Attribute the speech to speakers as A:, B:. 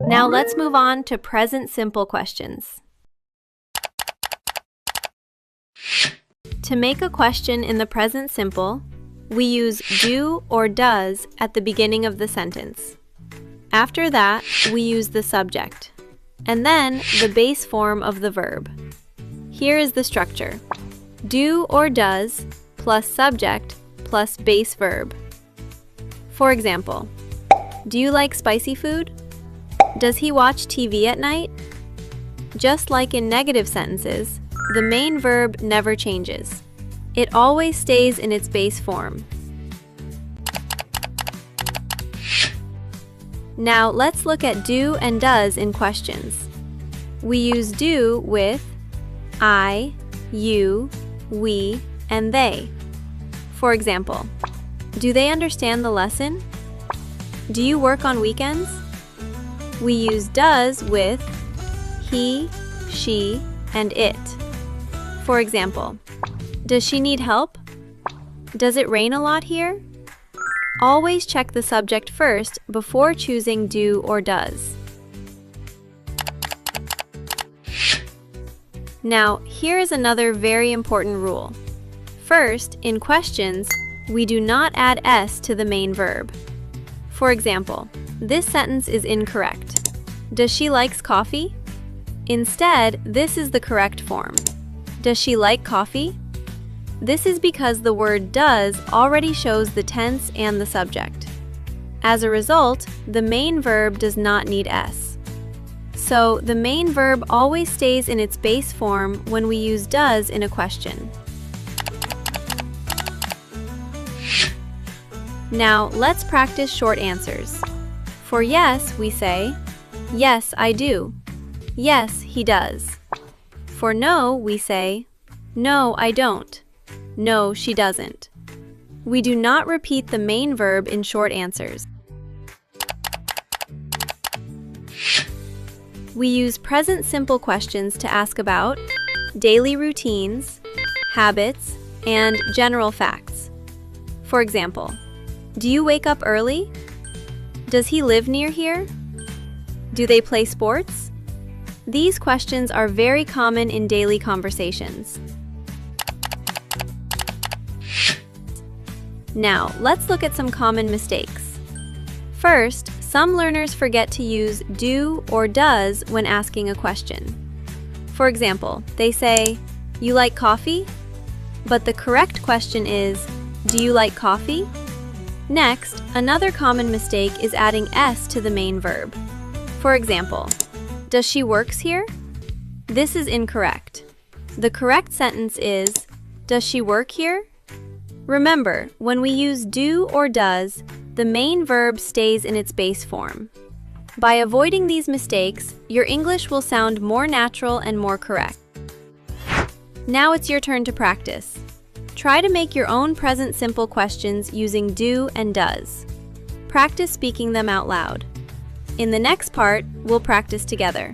A: Now let's move on to present simple questions. To make a question in the present simple, we use do or does at the beginning of the sentence. After that, we use the subject, and then the base form of the verb. Here is the structure: do or does plus subject plus base verb. For example, do you like spicy food? Does he watch TV at night? Just like in negative sentences, the main verb never changes. It always stays in its base form. Now let's look at do and does in questions. We use do with I, you, we, and they. For example, do they understand the lesson? Do you work on weekends? We use does with he, she, and it. For example, does she need help? Does it rain a lot here? Always check the subject first before choosing do or does. Now, here is another very important rule. First, in questions, we do not add s to the main verb. For example, this sentence is incorrect. Does she likes coffee? Instead, this is the correct form. Does she like coffee? This is because the word does already shows the tense and the subject. As a result, the main verb does not need s. So, the main verb always stays in its base form when we use does in a question. Now, let's practice short answers. For yes, we say, yes, I do. Yes, he does. For no, we say, no, I don't. No, she doesn't. We do not repeat the main verb in short answers. We use present simple questions to ask about daily routines, habits, and general facts. For example, do you wake up early? Does he live near here? Do they play sports? These questions are very common in daily conversations. Now, let's look at some common mistakes. First, some learners forget to use do or does when asking a question. For example, they say, you like coffee? But the correct question is, do you like coffee? Next, another common mistake is adding s to the main verb. For example, does she works here? This is incorrect. The correct sentence is, does she work here? Remember, when we use do or does, the main verb stays in its base form. By avoiding these mistakes, your English will sound more natural and more correct. Now it's your turn to practice. Try to make your own present simple questions using do and does. Practice speaking them out loud. In the next part, we'll practice together.